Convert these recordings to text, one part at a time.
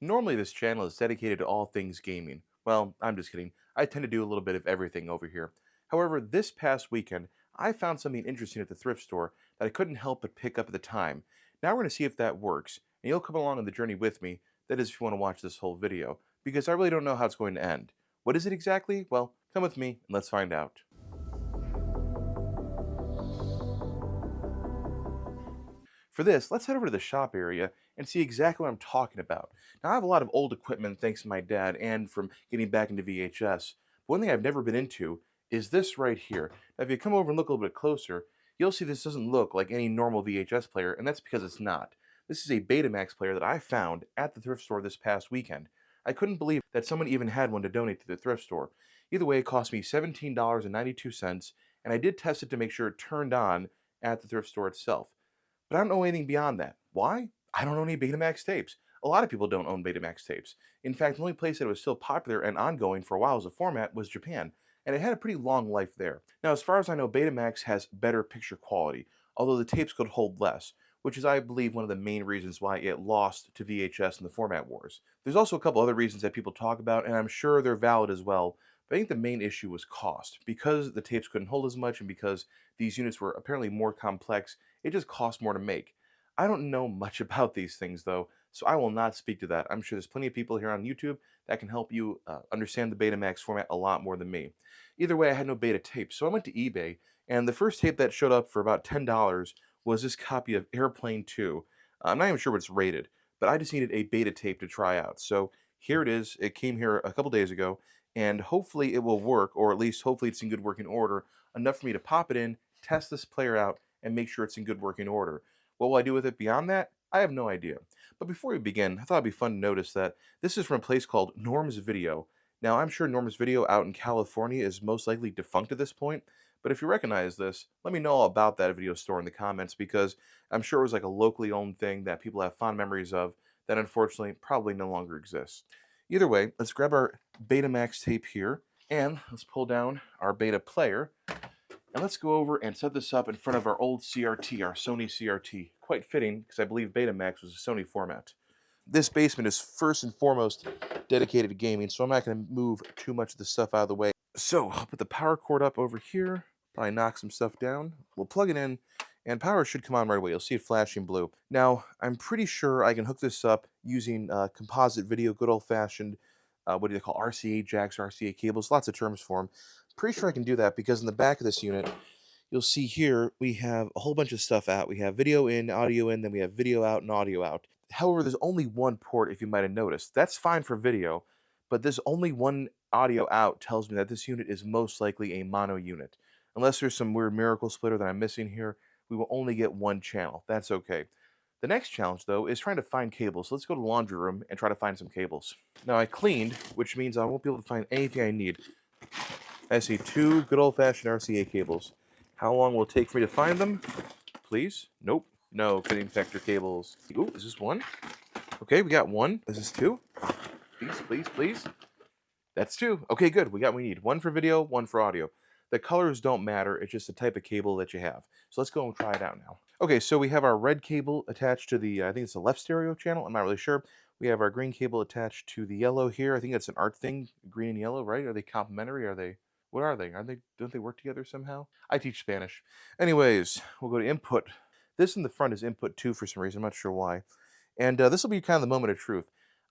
Normally, this channel is dedicated to all things gaming. Well, I'm just kidding. I tend to do a little bit of everything over here. However, this past weekend, I found something interesting at the thrift store that I couldn't help but pick up at the time. Now we're going to see if that works, and you'll come along on the journey with me. That is, if you want to watch this whole video, because I really don't know how it's going to end. What is it exactly? Well, come with me and let's find out. For this, let's head over to the shop area and see exactly what I'm talking about. Now, I have a lot of old equipment thanks to my dad and from getting back into VHS. But one thing I've never been into is this right here. Now, if you come over and look a little bit closer, you'll see this doesn't look like any normal VHS player, and that's because it's not. This is a Betamax player that I found at the thrift store this past weekend. I couldn't believe that someone even had one to donate to the thrift store. Either way, it cost me $17.92, and I did test it to make sure it turned on at the thrift store itself. But I don't know anything beyond that. Why? I don't own any Betamax tapes. A lot of people don't own Betamax tapes. In fact, the only place that was still popular and ongoing for a while as a format was Japan, and it had a pretty long life there. Now, as far as I know, Betamax has better picture quality, although the tapes could hold less, which is, I believe, one of the main reasons why it lost to VHS in the format wars. There's also a couple other reasons that people talk about, and I'm sure they're valid as well, but I think the main issue was cost. Because the tapes couldn't hold as much and because these units were apparently more complex, it just costs more to make. I don't know much about these things though, so I will not speak to that. I'm sure there's plenty of people here on YouTube that can help you understand the Betamax format a lot more than me. Either way, I had no beta tape, so I went to eBay, and the first tape that showed up for about $10 was this copy of Airplane 2. I'm not even sure what it's rated, but I just needed a beta tape to try out. So here it is. It came here a couple days ago, and hopefully it will work, or at least hopefully it's in good working order, enough for me to pop it in, test this player out, and make sure it's in good working order. What will I do with it beyond that? I have no idea. But before we begin, I thought it'd be fun to notice that this is from a place called Norm's Video. Now, I'm sure Norm's Video out in California is most likely defunct at this point, but if you recognize this, let me know all about that video store in the comments because I'm sure it was like a locally owned thing that people have fond memories of that unfortunately probably no longer exists. Either way, let's grab our Betamax tape here and let's pull down our beta player and let's go over and set this up in front of our old CRT, our Sony CRT. Quite fitting, because I believe Betamax was a Sony format. This basement is first and foremost dedicated to gaming, so I'm not going to move too much of the stuff out of the way. So I'll put the power cord up over here, probably knock some stuff down. We'll plug it in, and power should come on right away. You'll see it flashing blue. Now, I'm pretty sure I can hook this up using composite video, good old-fashioned, what do they call, RCA jacks, RCA cables, lots of terms for them. Pretty sure I can do that because in the back of this unit, you'll see here we have a whole bunch of stuff out. We have video in, audio in, then we have video out and audio out. However, there's only one port, if you might have noticed. That's fine for video, but there's only one audio out tells me that this unit is most likely a mono unit. Unless there's some weird miracle splitter that I'm missing here, we will only get one channel. That's okay. The next challenge, though, is trying to find cables. So let's go to the laundry room and try to find some cables. Now, I cleaned, which means I won't be able to find anything I need. I see two good old-fashioned RCA cables. How long will it take for me to find them? Please? Nope. No, fitting connector cables. Ooh, is this one? Okay, we got one. Is this two? Please, please, please. That's two. Okay, good. We got what we need. One for video, one for audio. The colors don't matter. It's just the type of cable that you have. So let's go and try it out now. Okay, so we have our red cable attached to the, I think it's the left stereo channel. I'm not really sure. We have our green cable attached to the yellow here. I think that's an art thing, green and yellow, right? Are they complementary? Are they, what are they? Are they, don't they work together somehow? I teach Spanish. Anyways, we'll go to input. This in the front is input 2 for some reason. I'm not sure why. And this will be kind of the moment of truth.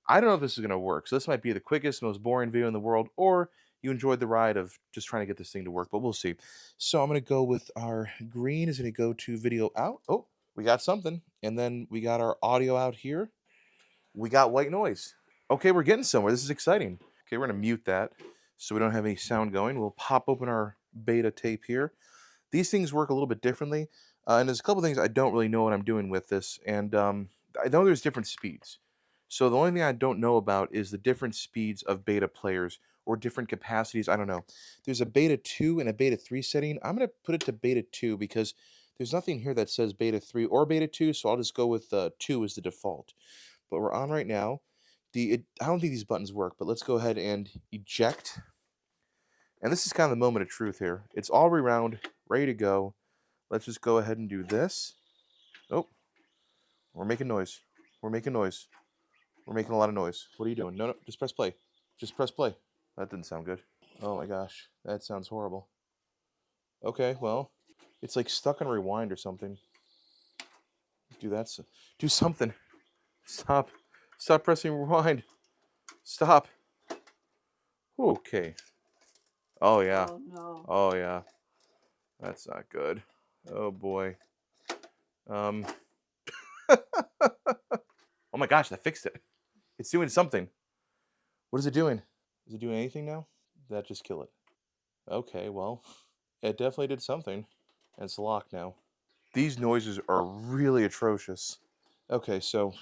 I don't know if this is going to work. So this might be the quickest, most boring video in the world, or you enjoyed the ride of just trying to get this thing to work, but we'll see. So I'm going to go with our green is going to go to video out. Oh, we got something. And then we got our audio out here. We got white noise. Okay, we're getting somewhere. This is exciting. Okay, we're going to mute that so we don't have any sound going. We'll pop open our beta tape here. These things work a little bit differently. And there's a couple things I don't really know what I'm doing with this. And I know there's different speeds. So the only thing I don't know about is the different speeds of beta players or different capacities. I don't know. There's a beta 2 and a beta 3 setting. I'm going to put it to beta 2 because there's nothing here that says beta 3 or beta 2, so I'll just go with 2 as the default. But we're on right now. I don't think these buttons work, but let's go ahead and eject. And this is kind of the moment of truth here. It's all around, ready to go. Let's just go ahead and do this. Oh, we're making noise. We're making noise. We're making a lot of noise. What are you doing? No, no, just press play. Just press play. That didn't sound good. Oh my gosh, that sounds horrible. Okay, well, it's like stuck on rewind or something. Do that. Do something. Stop. Stop pressing rewind. Stop. Okay. Oh yeah. Oh no. Oh yeah. That's not good. Oh boy. Um. Oh my gosh, that fixed it. It's doing something. What is it doing? Is it doing anything now? Did that just kill it? Okay, well, it definitely did something. And it's locked now. These noises are really atrocious. Okay, so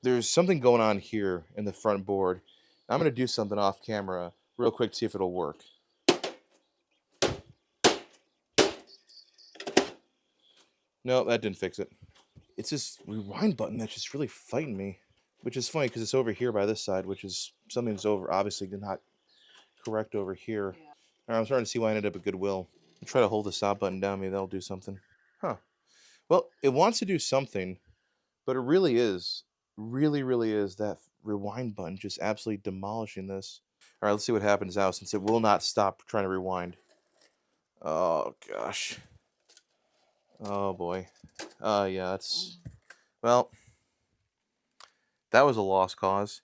there's something going on here in the front board. I'm going to do something off camera real quick to see if it'll work. No, that didn't fix it. It's this rewind button that's just really fighting me. Which is funny because it's over here by this side, which is something that's over, obviously did not correct over here. Yeah. All right, I'm starting to see why I ended up at Goodwill. I'll try to hold the stop button down, maybe that'll do something. Huh. Well, it wants to do something, but it really is, really is that rewind button just absolutely demolishing this. All right, let's see what happens now since it will not stop trying to rewind. Oh, gosh. Oh, boy. Yeah, it's... Well, that was a lost cause.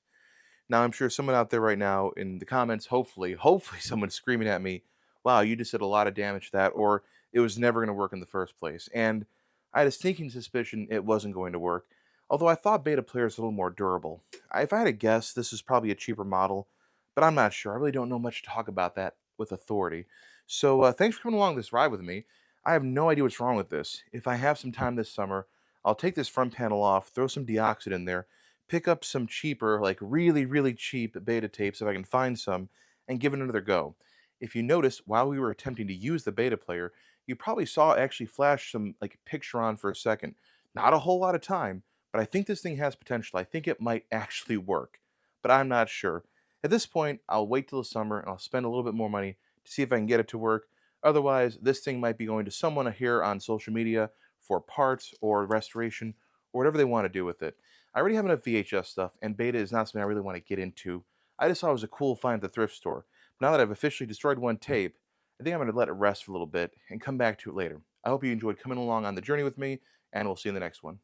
Now, I'm sure someone out there right now in the comments, hopefully, someone's screaming at me, wow, you just did a lot of damage to that, or it was never going to work in the first place. And I had a sneaking suspicion it wasn't going to work, although I thought beta player is a little more durable. If I had to guess, this is probably a cheaper model, but I'm not sure. I really don't know much to talk about that with authority. So thanks for coming along this ride with me. I have no idea what's wrong with this. If I have some time this summer, I'll take this front panel off, throw some deoxit in there, pick up some cheaper, like really cheap beta tapes if I can find some, and give it another go. If you noticed, while we were attempting to use the beta player, you probably saw it actually flash some like picture on for a second. Not a whole lot of time, but I think this thing has potential. I think it might actually work, but I'm not sure. At this point, I'll wait till the summer and I'll spend a little bit more money to see if I can get it to work. Otherwise, this thing might be going to someone here on social media for parts or restoration or whatever they want to do with it. I already have enough VHS stuff, and beta is not something I really want to get into. I just thought it was a cool find at the thrift store. But now that I've officially destroyed one tape, I think I'm going to let it rest for a little bit and come back to it later. I hope you enjoyed coming along on the journey with me, and we'll see you in the next one.